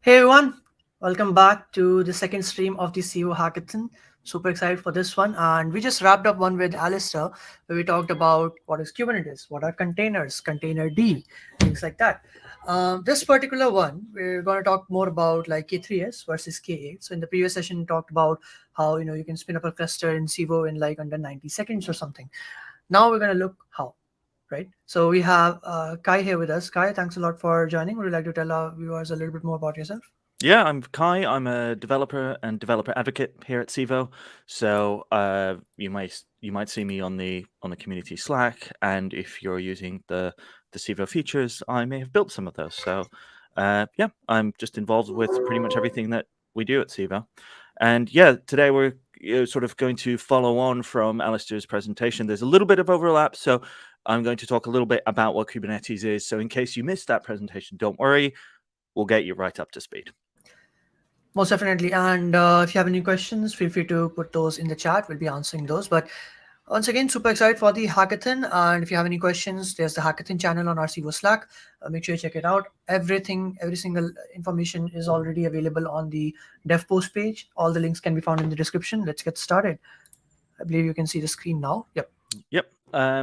Hey everyone, welcome back to the second stream of the Civo Hackathon. Super excited for this one. And we just wrapped up one with Alistair where we talked about what is Kubernetes, what are containers, container D, things like that. This particular one, we're going to talk more about like K3s versus K8. So in the previous session, we talked about how you can spin up a cluster in Civo in like under 90 seconds or something. Now we're going to look how. Right. So we have Kai here with us. Kai, thanks a lot for joining. Would you like to tell our viewers a little bit more about yourself? Yeah, I'm Kai. I'm a developer and developer advocate here at Civo. So you might see me on the community Slack, and if you're using the Civo features, I may have built some of those. So yeah, I'm just involved with pretty much everything that we do at Civo. And yeah, today we're sort of going to follow on from Alistair's presentation. There's a little bit of overlap, so I'm going to talk a little bit about what Kubernetes is. So in case you missed that presentation, don't worry, we'll get you right up to speed. Most definitely. And if you have any questions, feel free to put those in the chat. We'll be answering those. But once again, super excited for the hackathon. And if you have any questions, there's the hackathon channel on our Civo Slack. Make sure you check it out. Every single information is already available on the dev post page. All the links can be found in the description. Let's get started. I believe you can see the screen now. Yep. Yep. Yeah,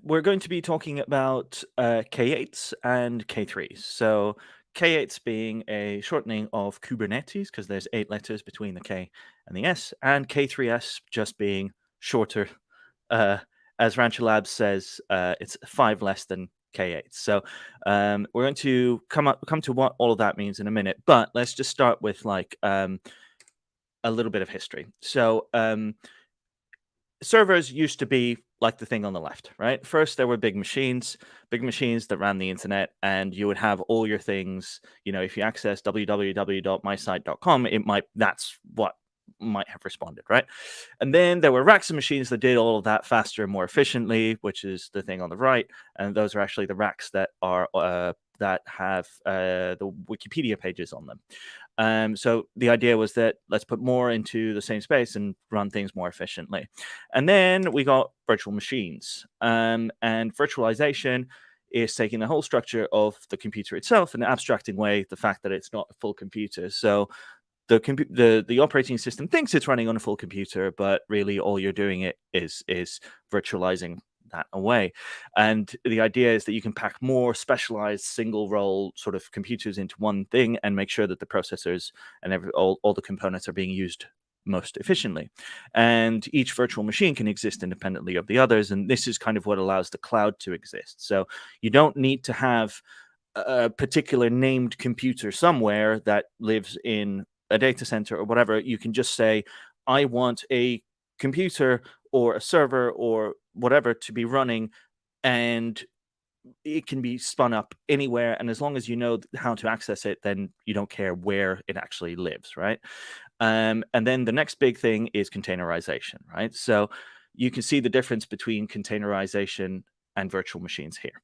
we're going to be talking about K8s and K3s. So K8s being a shortening of Kubernetes because there's 8 letters between the K and the S, and K3s just being shorter. Uh, as Rancher Labs says, it's 5 less than K8s. So we're going to come to what all of that means in a minute, but let's just start with like a little bit of history. So servers used to be like the thing on the left, right? First, there were big machines that ran the internet, and you would have all your things. If you access www.mysite.com, that's what might have responded, right? And then there were racks of machines that did all of that faster and more efficiently, which is the thing on the right. And those are actually the racks that have the Wikipedia pages on them. So the idea was that let's put more into the same space and run things more efficiently. And then we got virtual machines. And virtualization is taking the whole structure of the computer itself and abstracting away the fact that it's not a full computer. So the operating system thinks it's running on a full computer, but really all you're doing is virtualizing that away. And the idea is that you can pack more specialized single role sort of computers into one thing and make sure that the processors and all the components are being used most efficiently. And each virtual machine can exist independently of the others. And this is kind of what allows the cloud to exist. So you don't need to have a particular named computer somewhere that lives in a data center or whatever. You can just say, I want a computer or a server or whatever to be running, and it can be spun up anywhere. And as long as you know how to access it, then you don't care where it actually lives, right? And then the next big thing is containerization, right? So you can see the difference between containerization and virtual machines here.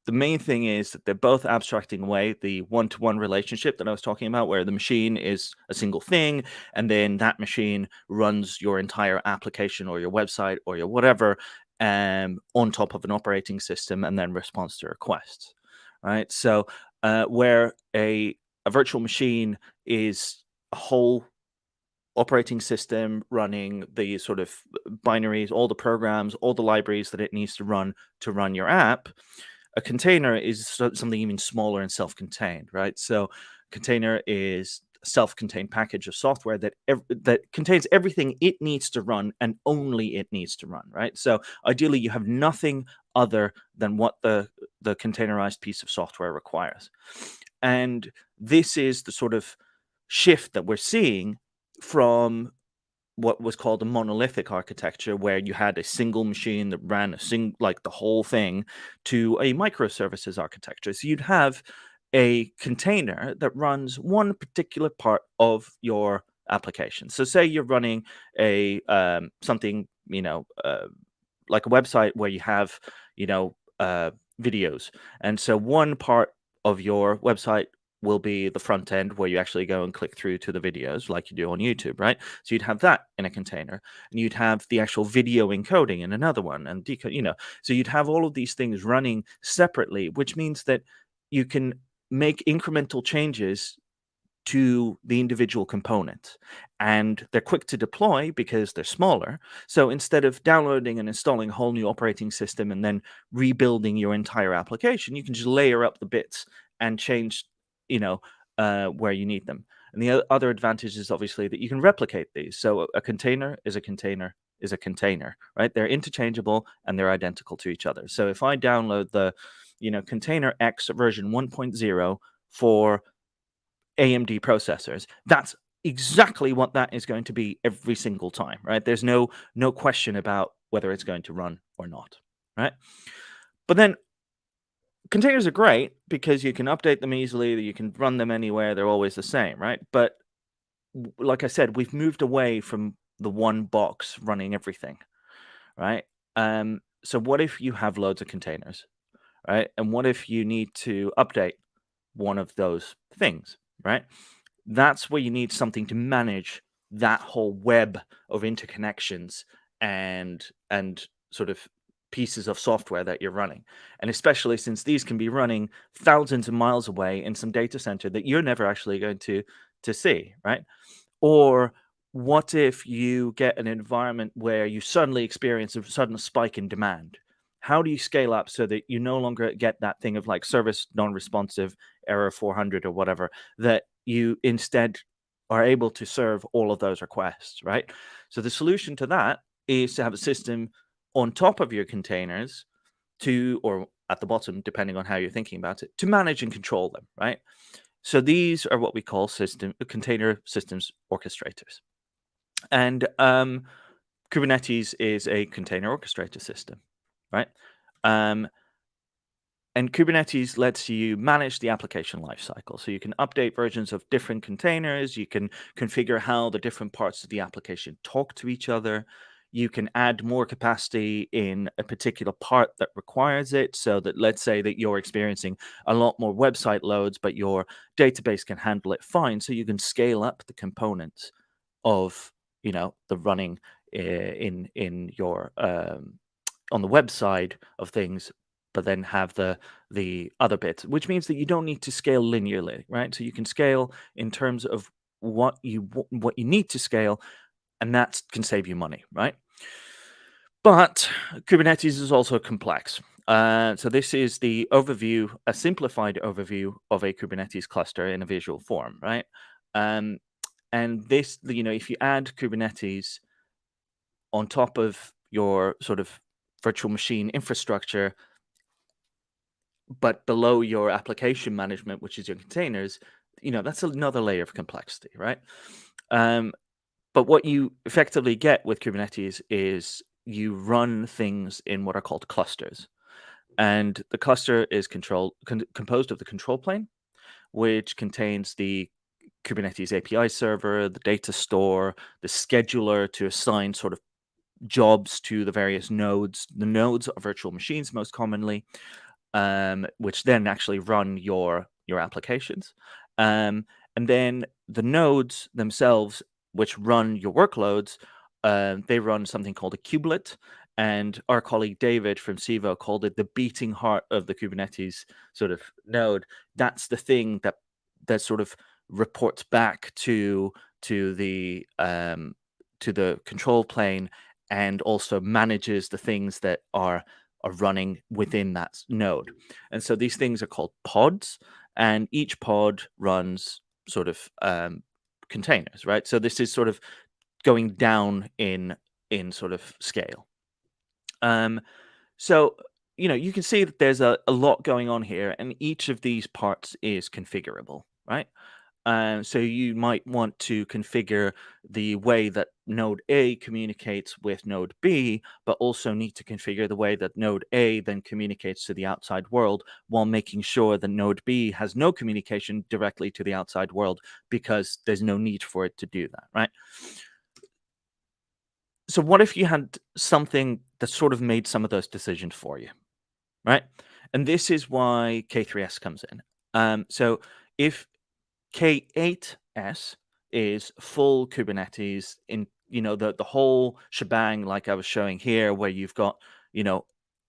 The main thing is that they're both abstracting away the one-to-one relationship that I was talking about, where the machine is a single thing, and then that machine runs your entire application or your website or your whatever on top of an operating system and then responds to requests, right? So where a virtual machine is a whole operating system running the sort of binaries, all the programs, all the libraries that it needs to run your app. A container is something even smaller and self-contained, right? So container is a self-contained package of software that contains everything it needs to run and only it needs to run, right? So ideally you have nothing other than what the containerized piece of software requires. And this is the sort of shift that we're seeing from what was called a monolithic architecture, where you had a single machine that ran like the whole thing, to a microservices architecture. So you'd have a container that runs one particular part of your application. So say you're running a something, like a website where you have, videos. And so one part of your website will be the front end where you actually go and click through to the videos like you do on YouTube, right? So you'd have that in a container, and you'd have the actual video encoding in another one, and decode, so you'd have all of these things running separately, which means that you can make incremental changes to the individual component, and they're quick to deploy because they're smaller. So instead of downloading and installing a whole new operating system and then rebuilding your entire application, you can just layer up the bits and change, where you need them. And the other advantage is obviously that you can replicate these. So a container is a container is a container, right? They're interchangeable and they're identical to each other. So if I download the container X version 1.0 for AMD processors, that's exactly what that is going to be every single time, right? There's no question about whether it's going to run or not, right? But then containers are great because you can update them easily, you can run them anywhere, they're always the same, right? But like I said, we've moved away from the one box running everything, right? So what if you have loads of containers, right? And what if you need to update one of those things, right? That's where you need something to manage that whole web of interconnections and sort of pieces of software that you're running. And especially since these can be running thousands of miles away in some data center that you're never actually going to see, right? Or what if you get an environment where you suddenly experience a sudden spike in demand? How do you scale up so that you no longer get that thing of like service non-responsive error 400 or whatever, that you instead are able to serve all of those requests, right? So the solution to that is to have a system on top of your containers or at the bottom, depending on how you're thinking about it, to manage and control them, right? So these are what we call container systems orchestrators. And Kubernetes is a container orchestrator system, right? And Kubernetes lets you manage the application lifecycle. So you can update versions of different containers. You can configure how the different parts of the application talk to each other. You can add more capacity in a particular part that requires it. So that, let's say that you're experiencing a lot more website loads, but your database can handle it fine. So you can scale up the components of, the running in your on the web side of things, but then have the other bits, which means that you don't need to scale linearly, right? So you can scale in terms of what you need to scale, and that can save you money, right? But Kubernetes is also complex. So this is the overview, a simplified overview of a Kubernetes cluster in a visual form, right? And this, if you add Kubernetes on top of your sort of virtual machine infrastructure, but below your application management, which is your containers, that's another layer of complexity, right? But what you effectively get with Kubernetes is you run things in what are called clusters. And the cluster is composed of the control plane, which contains the Kubernetes API server, the data store, the scheduler to assign sort of jobs to the various nodes. The nodes are virtual machines most commonly, which then actually run your applications. And then the nodes themselves, which run your workloads, they run something called a kubelet. And our colleague David from Civo called it the beating heart of the Kubernetes sort of node. That's the thing that sort of reports back to the control plane, and also manages the things that are running within that node. And so these things are called pods, and each pod runs sort of containers, right? So this is sort of going down in sort of scale. So you can see that there's a lot going on here, and each of these parts is configurable, right? So you might want to configure the way that node A communicates with node B, but also need to configure the way that node A then communicates to the outside world, while making sure that node B has no communication directly to the outside world, because there's no need for it to do that, right? So what if you had something that sort of made some of those decisions for you, right? And this is why K3s comes in. So if K8s is full Kubernetes in, the whole shebang, like I was showing here, where you've got,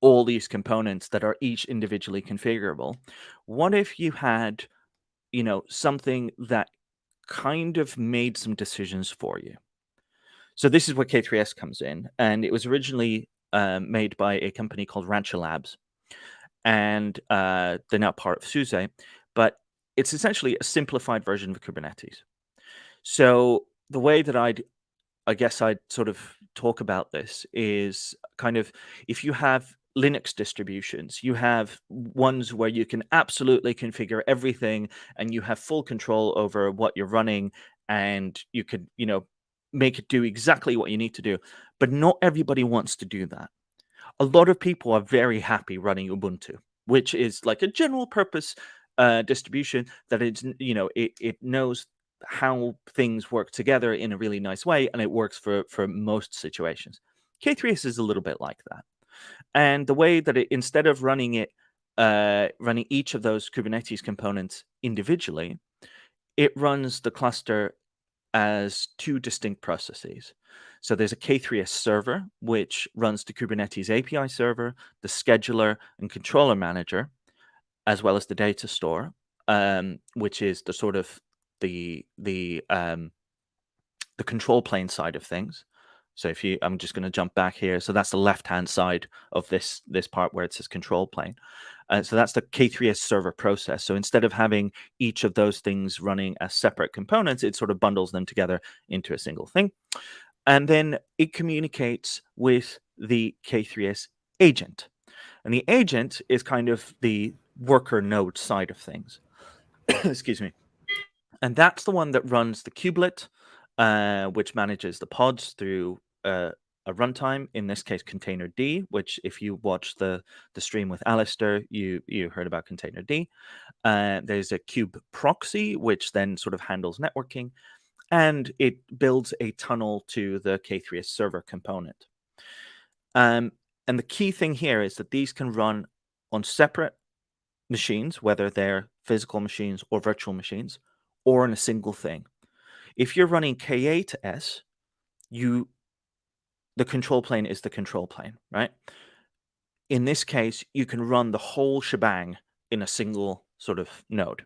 all these components that are each individually configurable. What if you had something that kind of made some decisions for you. So this is where K3s comes in, and it was originally made by a company called Rancher Labs, and they're now part of SUSE, but it's essentially a simplified version of Kubernetes. So the way that I guess I'd sort of talk about this is kind of, if you have Linux distributions, you have ones where you can absolutely configure everything and you have full control over what you're running, and you could, make it do exactly what you need to do. But not everybody wants to do that. A lot of people are very happy running Ubuntu, which is like a general purpose distribution that it knows how things work together in a really nice way, and it works for most situations. K3s is a little bit like that, and the way that instead of running each of those Kubernetes components individually, it runs the cluster as two distinct processes. So there's a K3s server, which runs the Kubernetes API server, the scheduler and controller manager, as well as the data store, which is the sort of the control plane side of things. So I'm just going to jump back here. So that's the left-hand side of this part where it says control plane. So that's the K3s server process. So instead of having each of those things running as separate components, it sort of bundles them together into a single thing. And then it communicates with the K3s agent. And the agent is kind of the worker node side of things. Excuse me. And that's the one that runs the kubelet, which manages the pods through a runtime, in this case Containerd, which if you watch the stream with Alistair, you heard about Containerd. There's a kube proxy, which then sort of handles networking, and it builds a tunnel to the K3s server component. And the key thing here is that these can run on separate machines, whether they're physical machines or virtual machines, or in a single thing. If you're running K8s, the control plane is the control plane, right? In this case, you can run the whole shebang in a single sort of node.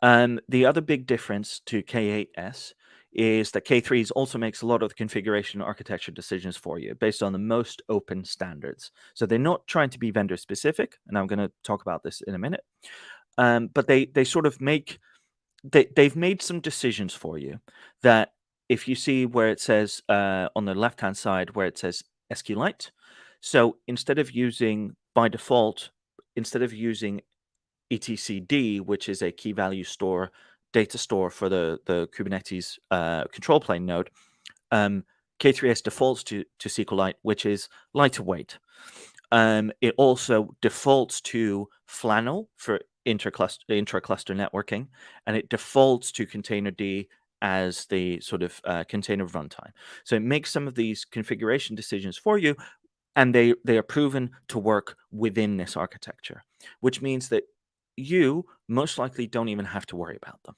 The other big difference to K8s is that K3s also makes a lot of the configuration architecture decisions for you based on the most open standards. So they're not trying to be vendor specific, and I'm going to talk about this in a minute. But they sort of they've made some decisions for you that, if you see where it says on the left-hand side where it says SQLite, so by default, instead of using etcd, which is a key value store, data store for the Kubernetes control plane node, K3s defaults to SQLite, which is lighter weight. It also defaults to Flannel for intra-cluster networking, and it defaults to Containerd as the sort of container runtime. So it makes some of these configuration decisions for you, and they are proven to work within this architecture, which means that you most likely don't even have to worry about them.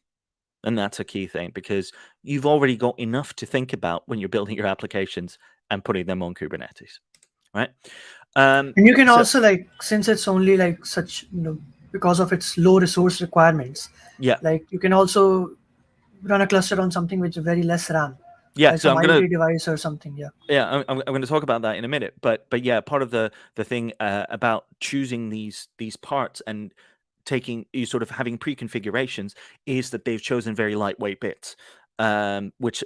And that's a key thing, because you've already got enough to think about when you're building your applications and putting them on Kubernetes, right? And you can also, like, since it's only like such, because of its low resource requirements, yeah, like you can also run a cluster on something with very less RAM, yeah. like So some I'm gonna IoT device or something. Yeah. I'm going to talk about that in a minute, but yeah, part of the thing about choosing these parts and taking you sort of having pre-configurations is that they've chosen very lightweight bits, which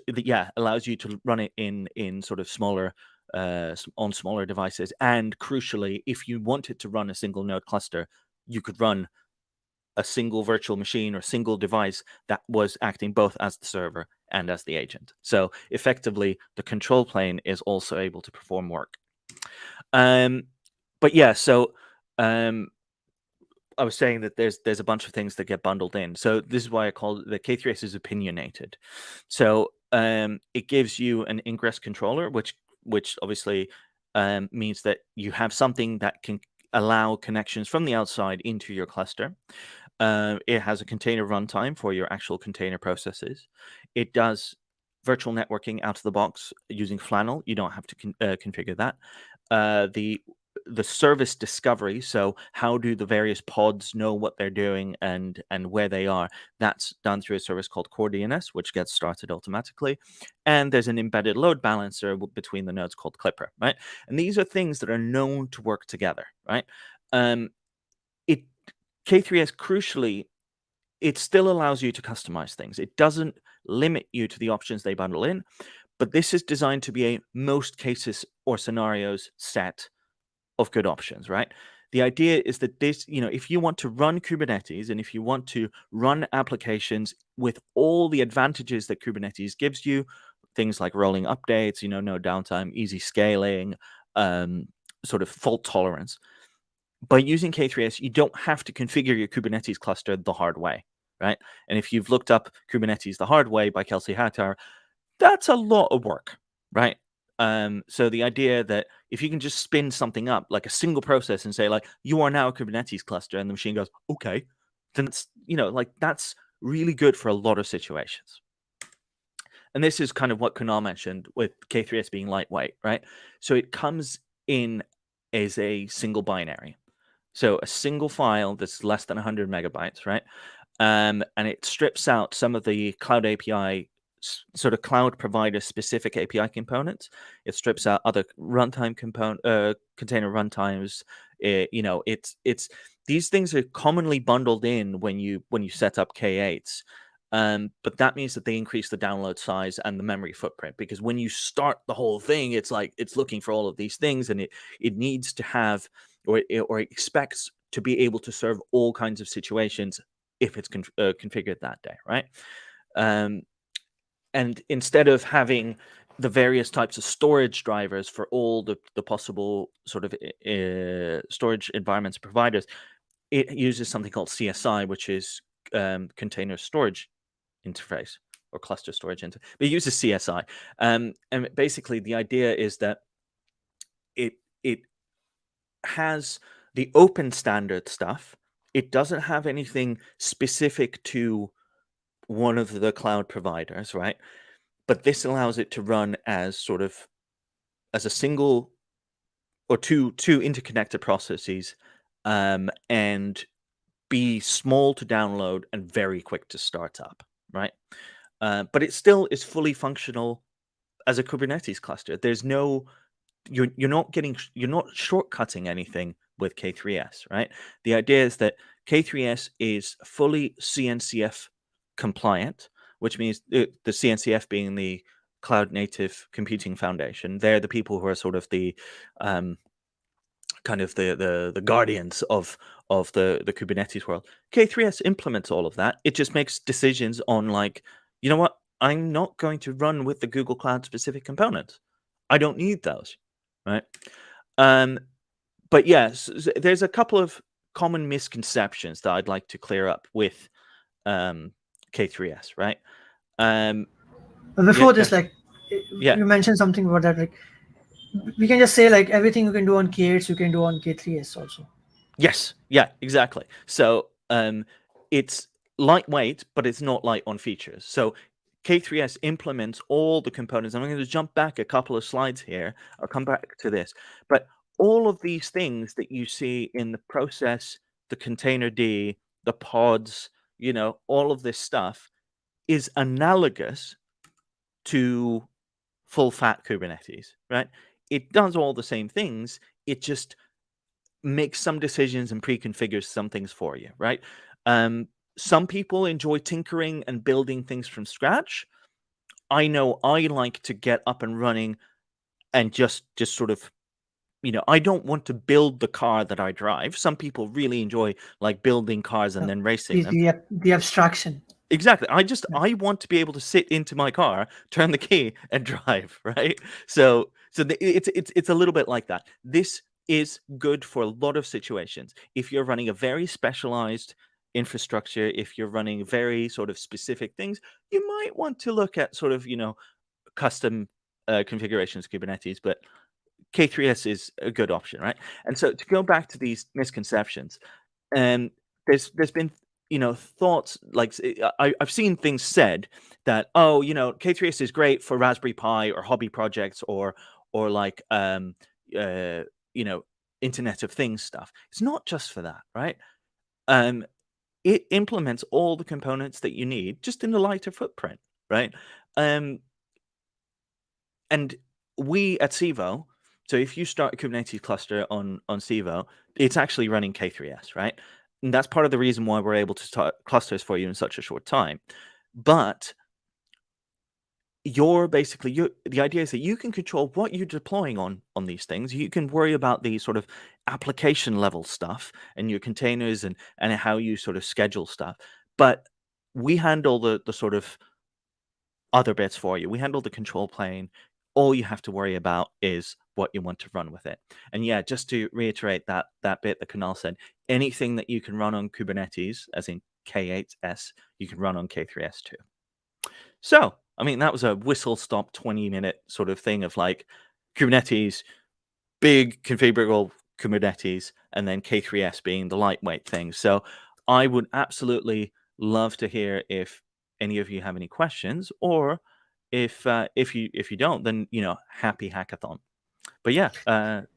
allows you to run it in sort of smaller on smaller devices. And crucially, if you wanted to run a single node cluster, you could run a single virtual machine or single device that was acting both as the server and as the agent. So effectively, the control plane is also able to perform work. But yeah, so I was saying that there's a bunch of things that get bundled in. So this is why I call it the K3s is opinionated. So it gives you an ingress controller, which obviously means that you have something that can allow connections from the outside into your cluster. It has a container runtime for your actual container processes. It does virtual networking out of the box using Flannel. You don't have to configure that. The the service discovery. So how do the various pods know what they're doing and where they are? That's done through a service called Core DNS, which gets started automatically. And there's an embedded load balancer between the nodes called Clipper, right? And these are things that are known to work together, right? It K3s crucially, it still allows you to customize things. It doesn't limit you to the options they bundle in, but this is designed to be a most cases or scenarios set of good options, right? The idea is that this, if you want to run Kubernetes and if you want to run applications with all the advantages that Kubernetes gives you, things like rolling updates, no downtime, easy scaling, sort of fault tolerance. By using K3s, you don't have to configure your Kubernetes cluster the hard way, right? And if you've looked up Kubernetes the hard way by Kelsey Hattar, that's a lot of work, right? So the idea that if you can just spin something up like a single process and say, like, you are now a Kubernetes cluster, and the machine goes, okay, then it's, that's really good for a lot of situations. And this is kind of what Kunal mentioned with K3s being lightweight, right? So it comes in as a single binary. So a single file that's less than 100 megabytes, right? And it strips out some of the cloud API, sort of cloud provider specific API components. It strips out other runtime container runtimes. It's these things are commonly bundled in when you set up K8s. But that means that they increase the download size and the memory footprint, because when you start the whole thing, it's like it's looking for all of these things, and it needs to have, or it expects to be able to serve all kinds of situations if it's configured that day, right? And instead of having the various types of storage drivers for all the possible sort of storage environments providers, it uses something called CSI, which is container storage interface or cluster storage interface. But it uses CSI, and basically the idea is that it has the open standard stuff. It doesn't have anything specific to one of the cloud providers, right? But this allows it to run as sort of as a single or two interconnected processes, and be small to download and very quick to start up, right? But it still is fully functional as a Kubernetes cluster. There's no you're not shortcutting anything with K3s, right? The idea is that K3s is fully CNCF compliant, which means the CNCF being the Cloud Native Computing Foundation. They're the people who are sort of the kind of the guardians of the Kubernetes world. K3s implements all of that. It just makes decisions on, like, you know what? I'm not going to run with the Google Cloud specific components. I don't need those, right? But yes, there's a couple of common misconceptions that I'd like to clear up with K3s, right? But Yeah, before this, like, yeah. you mentioned something about that. Like, we can just say like everything you can do on K8s, you can do on K3s also. Yes, yeah, exactly. So it's lightweight, but it's not light on features. So K3s implements all the components. I'm going to jump back a couple of slides here. I'll come back to this. But all of these things that you see in the process, the container D, the pods, all of this stuff is analogous to full fat Kubernetes, right? It does all the same things. It just makes some decisions and pre-configures some things for you, right? Some people enjoy tinkering and building things from scratch. I know I like to get up and running and just sort of, I don't want to build the car that I drive. Some people really enjoy like building cars and Uh, then racing the, them. the abstraction. Exactly. Yeah. I want to be able to sit into my car, turn the key, and drive. Right. So it's a little bit like that. This is good for a lot of situations. If you're running a very specialized infrastructure, if you're running very sort of specific things, you might want to look at sort of custom configurations of Kubernetes. But K3s is a good option, right? And so to go back to these misconceptions, and there's been thoughts like I've seen things said that, oh, K3s is great for Raspberry Pi or hobby projects or like uh you know Internet of Things stuff. It's not just for that, right? Um, it implements all the components that you need just in a lighter footprint, right? Um, and we at Civo, so if you start a Kubernetes cluster on Civo, it's actually running K3s, right? And that's part of the reason why we're able to start clusters for you in such a short time. But the idea is that you can control what you're deploying on these things. You can worry about the sort of application level stuff and your containers and how you sort of schedule stuff. But we handle the sort of other bits for you. We handle the control plane. All you have to worry about is what you want to run with it. And yeah, just to reiterate that bit that Kunal said, anything that you can run on Kubernetes, as in K8s, you can run on K3s too. So, I mean, that was a whistle stop 20-minute sort of thing of like Kubernetes, big configurable Kubernetes, and then K3s being the lightweight thing. So I would absolutely love to hear if any of you have any questions, or if you don't, then happy hackathon. But yeah,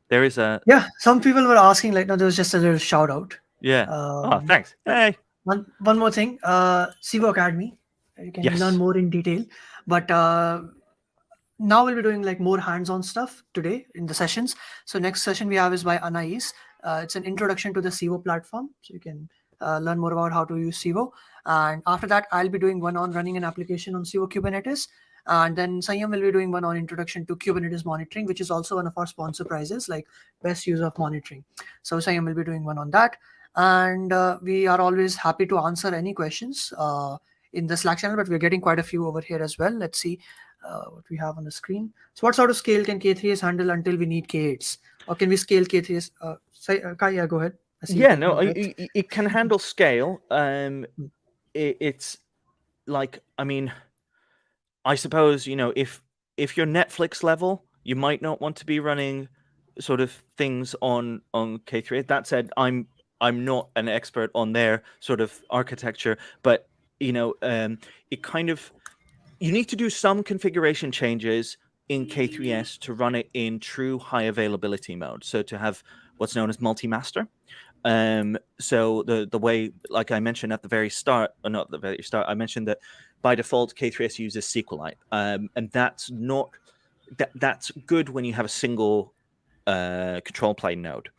there is a Yeah, some people were asking, like, no, there was just a little shout out. yeah. Oh, Um, thanks. Hey. one more thing, Civo Academy, you can learn Yes. more in detail. But now we'll be doing like more hands-on stuff today in the sessions. So next session we have is by Anais. It's an introduction to the Civo platform, so you can learn more about how to use Civo. And after that, I'll be doing one on running an application on Civo Kubernetes. And then Sanyam will be doing one on introduction to Kubernetes monitoring, which is also one of our sponsor prizes, like best use of monitoring. So Sanyam will be doing one on that. And we are always happy to answer any questions in the Slack channel, but we're getting quite a few over here as well. Let's see what we have on the screen. So what sort of scale can K3s handle until we need K8s? Or can we scale K3s? Kai, yeah, go ahead. I see you Yeah, taking no, a breath. it can handle scale. It's like, I mean, I suppose, if you're Netflix level, you might not want to be running sort of things on K3. That said, I'm not an expert on their sort of architecture, but it kind of, you need to do some configuration changes in K3s to run it in true high availability mode. So to have what's known as multi-master. So the way, like I mentioned at the very start, or not the very start, I mentioned that by default K3s uses SQLite, and that's good when you have a single control plane node.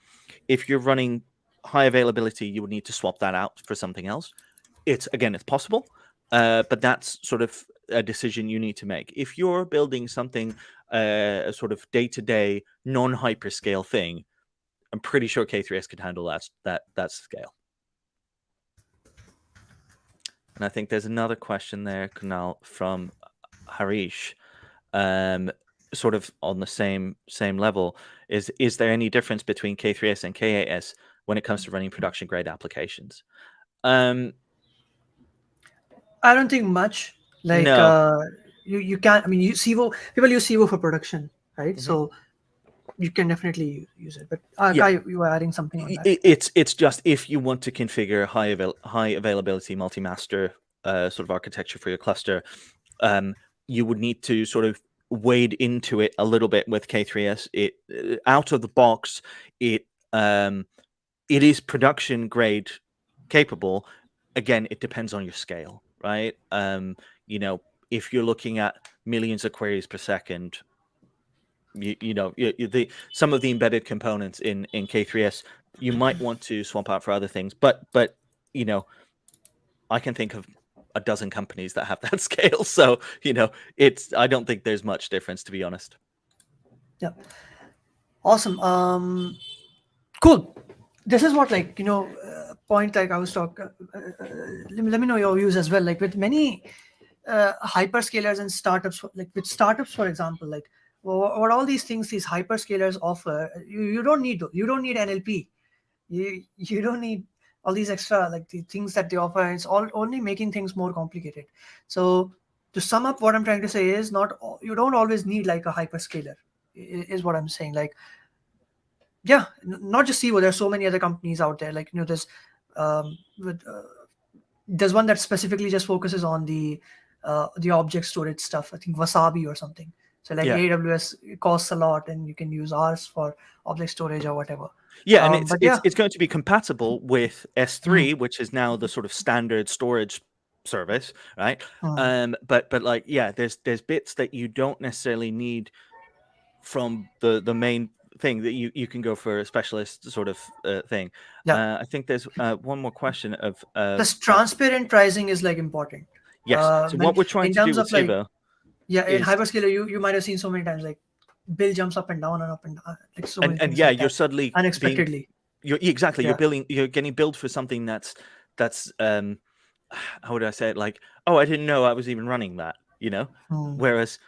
If you're running high availability, you would need to swap that out for something else. It's possible, but that's sort of a decision you need to make. If you're building something, a sort of day-to-day non-hyperscale thing, I'm pretty sure K3s could handle that scale. And I think there's another question there, Kunal, from Harish, sort of on the same level. Is there any difference between K3s and K8s when it comes to running production grade applications? I don't think much. Like No. you can't. I mean, you Civo people use Civo for production, right? Mhm. So you can definitely use it. But Yeah, Kai, you were adding something on that. it's just if you want to configure high availability multi-master sort of architecture for your cluster, you would need to sort of wade into it a little bit with K3s. It out of the box, it it is production grade capable. Again, it depends on your scale, right? If you're looking at millions of queries per second, some of the embedded components in K3s you might want to swap out for other things, but I can think of a dozen companies that have that scale, so I don't think there's much difference, to be honest. Yeah, awesome. Cool. This is what, like, point like I was talking. Let me know your views as well. Like with many hyperscalers and startups, like with startups, for example, like what all these things these hyperscalers offer, you don't need you don't need NLP. You don't need all these extra, like the things that they offer. It's all only making things more complicated. So to sum up, what I'm trying to say is you don't always need like a hyperscaler. Is what I'm saying. Like, yeah, not just Civo. There's so many other companies out there. Like, with, there's one that specifically just focuses on the object storage stuff. I think Wasabi or something. So like Yeah. AWS costs a lot, and you can use ours for object storage or whatever. Yeah, and But yeah. it's going to be compatible with Mm, S3, which is now the sort of standard storage service, right? mm, But like, yeah, there's bits that you don't necessarily need from the main thing that you can go for a specialist sort of thing. yeah. I think there's one more question of Plus, transparent pricing is like important. yes. So When what we're trying in to do terms with of like, Civo yeah, in is hyperscaler, you might have seen so many times like bill jumps up and down and up and down, like so many and things yeah, like you're that suddenly being unexpectedly. you're exactly Yeah. you're getting billed for something that's how would I say it, like, oh, I didn't know I was even running that, Mm, whereas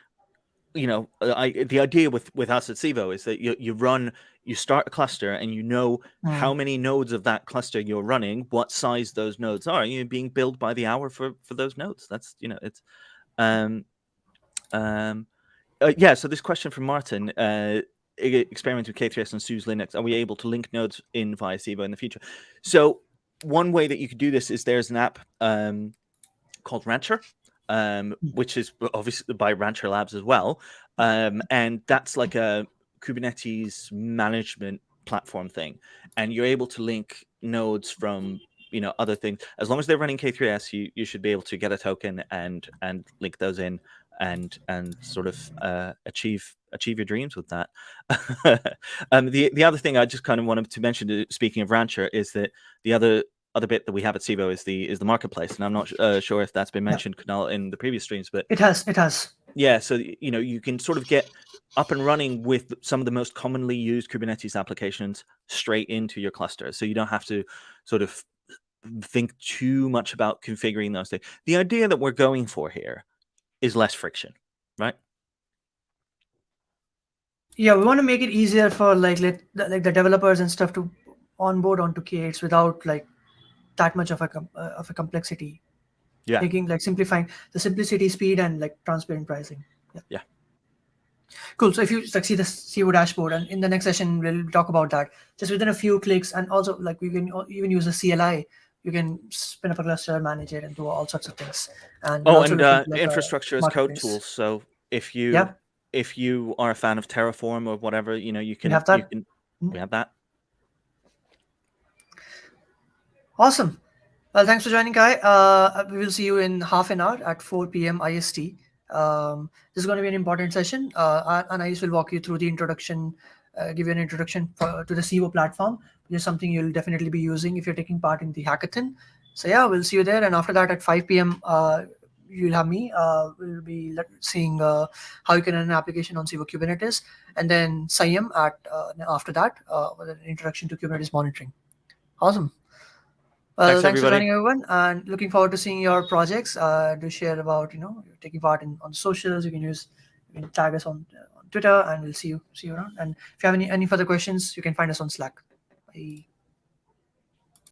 the idea with us at Civo is that you start a cluster and you know how mm. many nodes of that cluster you're running, what size those nodes are, you're being billed by the hour for those nodes. That's it's um um yeah. So this question from Martin, experiment with K3s and SUSE Linux, are we able to link nodes in via Civo in the future? So one way that you could do this is there's an app called Rancher, which is obviously by Rancher Labs as well, and that's like a Kubernetes management platform thing, and you're able to link nodes from other things as long as they're running K3s. You should be able to get a token and link those in and sort of achieve your dreams with that. The other thing I just kind of wanted to mention, speaking of Rancher, is that the other bit that we have at Civo is the marketplace, and I'm not sure if that's been Yeah, mentioned, Kunal, in the previous streams, but it has. It has. yeah, so you can sort of get up and running with some of the most commonly used Kubernetes applications straight into your cluster, so you don't have to sort of think too much about configuring those things. The idea that we're going for here is less friction, right? Yeah, we want to make it easier for like the developers and stuff to onboard onto K8s without like that much of a complexity. Yeah, Making like simplifying the simplicity, speed, and like transparent pricing. Yeah. yeah. Cool. So if you like see the CEO dashboard, and in the next session we'll talk about that. Just within a few clicks, and also like we can even use a CLI. You can spin up a cluster, manage it, and do all sorts of things. And we'll Oh, also and look into like a infrastructure as code marketplace. tools. So if you Yeah, are a fan of Terraform or whatever, you we can have that. we have that. Awesome. Well, thanks for joining, Kai. We will see you in half an hour at 4 p.m. IST. This is going to be an important session. Anais will walk you through the introduction, give you an introduction to the Civo platform, which is something you'll definitely be using if you're taking part in the hackathon. So yeah, we'll see you there. And after that, at 5 p.m., you'll have me. We'll be seeing how you can run an application on Civo Kubernetes, and then Sayam at after that with an introduction to Kubernetes monitoring. Awesome. Well, Thanks, thanks for everybody. joining, everyone, and looking forward to seeing your projects. Do share about you're taking part in on socials. You can tag us on Twitter, and we'll see you around. And if you have any further questions, you can find us on Slack. Bye.